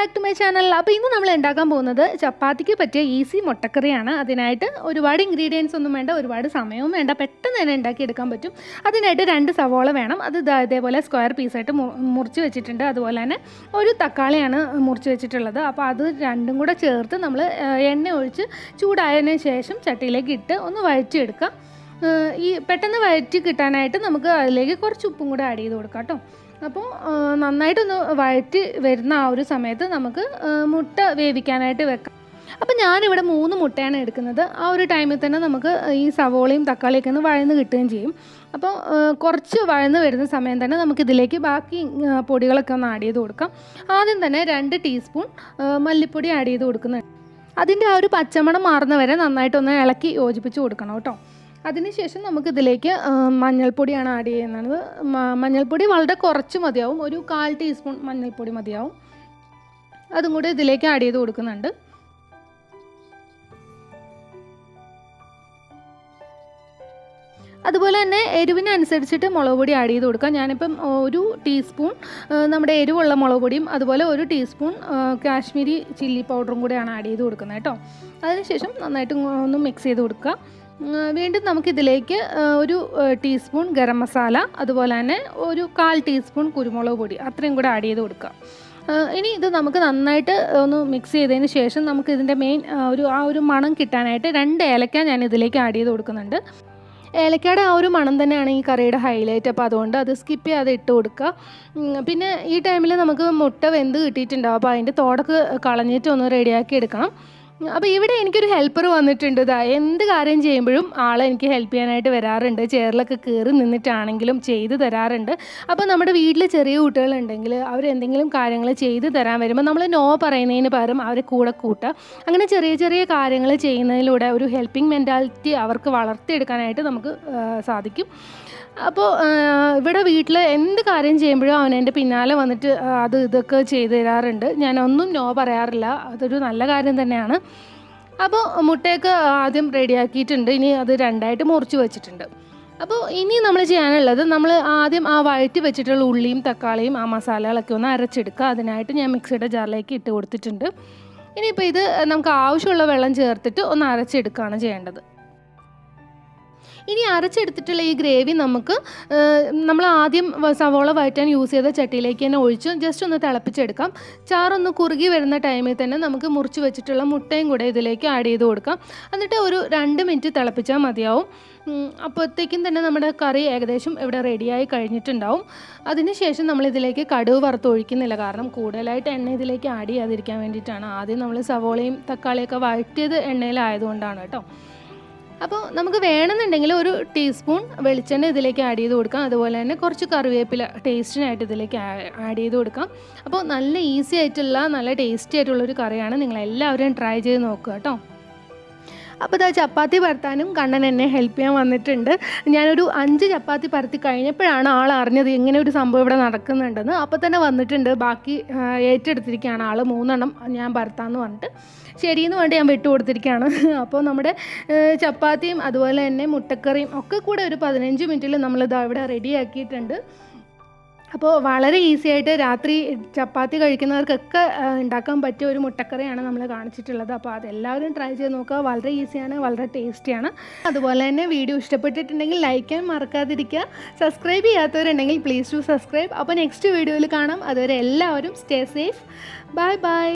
Back to my channel. അപ്പോൾ ഇന്ന് നമ്മൾ ഉണ്ടാക്കാൻ പോകുന്നത് ചപ്പാത്തിക്ക് പറ്റിയ ഈസി മുട്ടക്കറിയാണ്. അതിനായിട്ട് ഒരുപാട് ഇൻഗ്രീഡിയൻസ് ഒന്നും വേണ്ട, ഒരുപാട് സമയവും വേണ്ട, പെട്ടെന്ന് തന്നെ ഉണ്ടാക്കിയെടുക്കാൻ പറ്റും. അതിനായിട്ട് 2 സവോള വേണം. അത് ഇതേപോലെ സ്ക്വയർ പീസായിട്ട് മുറിച്ച് വെച്ചിട്ടുണ്ട്. അതുപോലെ തന്നെ ഒരു തക്കാളിയാണ് മുറിച്ച് വെച്ചിട്ടുള്ളത്. അപ്പോൾ അത് രണ്ടും കൂടെ ചേർത്ത് നമ്മൾ എണ്ണ ഒഴിച്ച് ചൂടായതിനു ശേഷം ചട്ടിയിലേക്ക് ഇട്ട് ഒന്ന് വഴറ്റിയെടുക്കാം. ഈ പെട്ടെന്ന് വഴറ്റി കിട്ടാനായിട്ട് നമുക്ക് അതിലേക്ക് കുറച്ച് ഉപ്പും കൂടെ ആഡ് ചെയ്ത് കൊടുക്കാം കേട്ടോ. അപ്പോൾ നന്നായിട്ടൊന്ന് വഴറ്റി വരുന്ന ആ ഒരു സമയത്ത് നമുക്ക് മുട്ട വേവിക്കാനായിട്ട് വെക്കാം. അപ്പോൾ ഞാനിവിടെ 3 മുട്ടയാണ് എടുക്കുന്നത്. ആ ഒരു ടൈമിൽ തന്നെ നമുക്ക് ഈ സവോളയും തക്കാളിയൊക്കെ ഒന്ന് വഴന്ന് കിട്ടുകയും ചെയ്യും. അപ്പോൾ കുറച്ച് വഴന്ന് വരുന്ന സമയം തന്നെ നമുക്കിതിലേക്ക് ബാക്കി പൊടികളൊക്കെ ഒന്ന് ആഡ് ചെയ്ത് കൊടുക്കാം. ആദ്യം തന്നെ 2 ടീസ്പൂൺ മല്ലിപ്പൊടി ആഡ് ചെയ്ത് കൊടുക്കുന്നുണ്ട്. അതിൻ്റെ ആ ഒരു പച്ചമണം മാറുന്ന വരെ നന്നായിട്ടൊന്ന് ഇളക്കി യോജിപ്പിച്ച് കൊടുക്കണം കേട്ടോ. അതിനുശേഷം നമുക്കിതിലേക്ക് മഞ്ഞൾപ്പൊടിയാണ് ആഡ് ചെയ്യുന്നത്. മഞ്ഞൾപ്പൊടി വളരെ കുറച്ച് മതിയാവും, ഒരു 1/4 ടീസ്പൂൺ മഞ്ഞൾപ്പൊടി മതിയാവും. അതും കൂടി ഇതിലേക്ക് ആഡ് ചെയ്ത് കൊടുക്കുന്നുണ്ട്. അതുപോലെ തന്നെ എരിവിനനുസരിച്ചിട്ട് മുളക് പൊടി ആഡ് ചെയ്ത് കൊടുക്കാം. ഞാനിപ്പം 1 ടീസ്പൂൺ നമ്മുടെ എരിവുള്ള മുളക് പൊടിയും അതുപോലെ 1 ടീസ്പൂൺ കാശ്മീരി ചില്ലി പൗഡറും കൂടെയാണ് ആഡ് ചെയ്ത് കൊടുക്കുന്നത് കേട്ടോ. അതിനുശേഷം നന്നായിട്ട് ഒന്ന് മിക്സ് ചെയ്ത് കൊടുക്കുക. വീണ്ടും നമുക്കിതിലേക്ക് ഒരു ടീസ്പൂൺ ഗരം മസാല, അതുപോലെ തന്നെ ഒരു 1/4 ടീസ്പൂൺ കുരുമുളക് പൊടി, അത്രയും കൂടെ ആഡ് ചെയ്ത് കൊടുക്കുക. ഇനി ഇത് നമുക്ക് നന്നായിട്ട് ഒന്ന് മിക്സ് ചെയ്തതിന് ശേഷം നമുക്ക് ഇതിൻ്റെ മെയിൻ ആ ഒരു മണം കിട്ടാനായിട്ട് 2 ഏലക്ക ഞാൻ ഇതിലേക്ക് ആഡ് ചെയ്ത് കൊടുക്കുന്നുണ്ട്. ഏലക്കയുടെ ആ ഒരു മണം തന്നെയാണ് ഈ കറിയുടെ ഹൈലൈറ്റ്. അപ്പോൾ അതുകൊണ്ട് അത് സ്കിപ്പ് ചെയ്യാതെ ഇട്ട് കൊടുക്കുക. പിന്നെ ഈ ടൈമിൽ നമുക്ക് മുട്ട വെന്ത് കിട്ടിയിട്ടുണ്ടാവും. അപ്പോൾ അതിൻ്റെ തോടൊക്കെ കളഞ്ഞിട്ട് ഒന്ന് റെഡിയാക്കി എടുക്കണം. അപ്പോൾ ഇവിടെ എനിക്കൊരു ഹെൽപ്പർ വന്നിട്ടുണ്ട്. എന്ത് കാര്യം ചെയ്യുമ്പോഴും ആളെ എനിക്ക് ഹെൽപ്പ് ചെയ്യാനായിട്ട് വരാറുണ്ട്. ചെയറിലൊക്കെ കയറി നിന്നിട്ടാണെങ്കിലും ചെയ്ത് തരാറുണ്ട്. അപ്പോൾ നമ്മുടെ വീട്ടിൽ ചെറിയ കുട്ടികളുണ്ടെങ്കിൽ അവരെന്തെങ്കിലും കാര്യങ്ങൾ ചെയ്ത് തരാൻ വരുമ്പോൾ നമ്മൾ നോ പറയുന്നതിന് പകരം അവരെ കൂടെ കൂട്ടുക. അങ്ങനെ ചെറിയ ചെറിയ കാര്യങ്ങൾ ചെയ്യുന്നതിലൂടെ ഒരു ഹെൽപ്പിംഗ് മെൻറ്റാലിറ്റി അവർക്ക് വളർത്തിയെടുക്കാനായിട്ട് നമുക്ക് സാധിക്കും. അപ്പോൾ ഇവിടെ വീട്ടിൽ എന്ത് കാര്യം ചെയ്യുമ്പോഴും അവൻ എൻ്റെ പിന്നാലെ വന്നിട്ട് ഇതൊക്കെ ചെയ്ത് തരാറുണ്ട്. ഞാനൊന്നും നോ പറയാറില്ല. അതൊരു നല്ല കാര്യം തന്നെയാണ്. അപ്പോൾ മുട്ടയൊക്കെ ആദ്യം റെഡിയാക്കിയിട്ടുണ്ട്. ഇനി അത് 2ആയിട്ട് മുറിച്ച് വെച്ചിട്ടുണ്ട്. അപ്പോൾ ഇനി നമ്മൾ ചെയ്യാനുള്ളത്, നമ്മൾ ആദ്യം ആ വഴറ്റി വെച്ചിട്ടുള്ള ഉള്ളിയും തക്കാളിയും ആ മസാലകളൊക്കെ ഒന്ന് അരച്ചെടുക്കുക. അതിനായിട്ട് ഞാൻ മിക്സിയുടെ ജാറിലേക്ക് ഇട്ട് കൊടുത്തിട്ടുണ്ട്. ഇനിയിപ്പോൾ ഇത് നമുക്ക് ആവശ്യമുള്ള വെള്ളം ചേർത്തിട്ട് ഒന്ന് അരച്ചെടുക്കുകയാണ് ചെയ്യേണ്ടത്. ഇനി അരച്ചെടുത്തിട്ടുള്ള ഈ ഗ്രേവി നമ്മൾ ആദ്യം സവോള വഴറ്റാൻ യൂസ് ചെയ്ത ചട്ടിയിലേക്ക് തന്നെ ഒഴിച്ച് ജസ്റ്റ് ഒന്ന് തിളപ്പിച്ചെടുക്കാം. ചാറൊന്ന് കുറുകി വരുന്ന ടൈമിൽ തന്നെ നമുക്ക് മുറിച്ച് വെച്ചിട്ടുള്ള മുട്ടയും കൂടെ ഇതിലേക്ക് ആഡ് ചെയ്ത് കൊടുക്കാം. എന്നിട്ട് ഒരു 2 മിനിറ്റ് തിളപ്പിച്ചാൽ മതിയാവും. അപ്പോഴത്തേക്കും തന്നെ നമ്മുടെ കറി ഏകദേശം ഇവിടെ റെഡിയായി കഴിഞ്ഞിട്ടുണ്ടാവും. അതിനുശേഷം നമ്മളിതിലേക്ക് കടുക് വറുത്തൊഴിക്കുന്നില്ല, കാരണം കൂടുതലായിട്ട് എണ്ണ ഇതിലേക്ക് ആഡ് ചെയ്യാതിരിക്കാൻ വേണ്ടിയിട്ടാണ്. ആദ്യം നമ്മൾ സവോളയും തക്കാളിയൊക്കെ വഴറ്റിയത് എണ്ണയിലായതുകൊണ്ടാണ് കേട്ടോ. അപ്പോൾ നമുക്ക് വേണമെന്നുണ്ടെങ്കിൽ 1 ടീസ്പൂൺ വെളിച്ചെണ്ണ ഇതിലേക്ക് ആഡ് ചെയ്ത് കൊടുക്കാം. അതുപോലെ തന്നെ കുറച്ച് കറിവേപ്പില ടേസ്റ്റിനായിട്ട് ഇതിലേക്ക് ആഡ് ചെയ്ത് കൊടുക്കാം. അപ്പോൾ നല്ല ഈസി ആയിട്ടുള്ള നല്ല ടേസ്റ്റി ആയിട്ടുള്ളൊരു കറിയാണ്. നിങ്ങളെല്ലാവരും ട്രൈ ചെയ്ത് നോക്കുക കേട്ടോ. അപ്പോൾ ചപ്പാത്തി പരത്താനും കണ്ണൻ എന്നെ ഹെൽപ്പ് ചെയ്യാൻ വന്നിട്ടുണ്ട്. ഞാനൊരു 5 ചപ്പാത്തി പരത്തി കഴിഞ്ഞപ്പോഴാണ് ആൾ അറിഞ്ഞത് ഇങ്ങനെ ഒരു സംഭവം ഇവിടെ നടക്കുന്നുണ്ടെന്ന്. അപ്പോൾ തന്നെ വന്നിട്ടുണ്ട്. ബാക്കി ഏറ്റെടുത്തിരിക്കുകയാണ് ആൾ. 3 എണ്ണം ഞാൻ പരത്താമെന്ന് പറഞ്ഞിട്ട് ശരിയെന്ന് വേണ്ടി ഞാൻ വിട്ടു കൊടുത്തിരിക്കുകയാണ്. അപ്പോൾ നമ്മുടെ ചപ്പാത്തിയും അതുപോലെ തന്നെ മുട്ടക്കറിയും ഒക്കെ കൂടെ ഒരു 15 മിനിറ്റിൽ നമ്മളിത് ഇവിടെ റെഡിയാക്കിയിട്ടുണ്ട്. അപ്പോൾ വളരെ ഈസി ആയിട്ട് രാത്രി ചപ്പാത്തി കഴിക്കുന്നവർക്കൊക്കെ ഉണ്ടാക്കാൻ പറ്റിയ ഒരു മുട്ടക്കറിയാണ് നമ്മൾ കാണിച്ചിട്ടുള്ളത്. അപ്പോൾ അതെല്ലാവരും ട്രൈ ചെയ്ത് നോക്കുക. വളരെ ഈസിയാണ്, വളരെ ടേസ്റ്റിയാണ്. അതുപോലെ തന്നെ വീഡിയോ ഇഷ്ടപ്പെട്ടിട്ടുണ്ടെങ്കിൽ ലൈക്ക് ചെയ്യാൻ മറക്കാതിരിക്കുക. സബ്സ്ക്രൈബ് ചെയ്യാത്തവരുണ്ടെങ്കിൽ പ്ലീസ് ടു സബ്സ്ക്രൈബ്. അപ്പോൾ നെക്സ്റ്റ് വീഡിയോയിൽ കാണാം. അതുവരെ എല്ലാവരും സ്റ്റേ സേഫ്. Bye bye.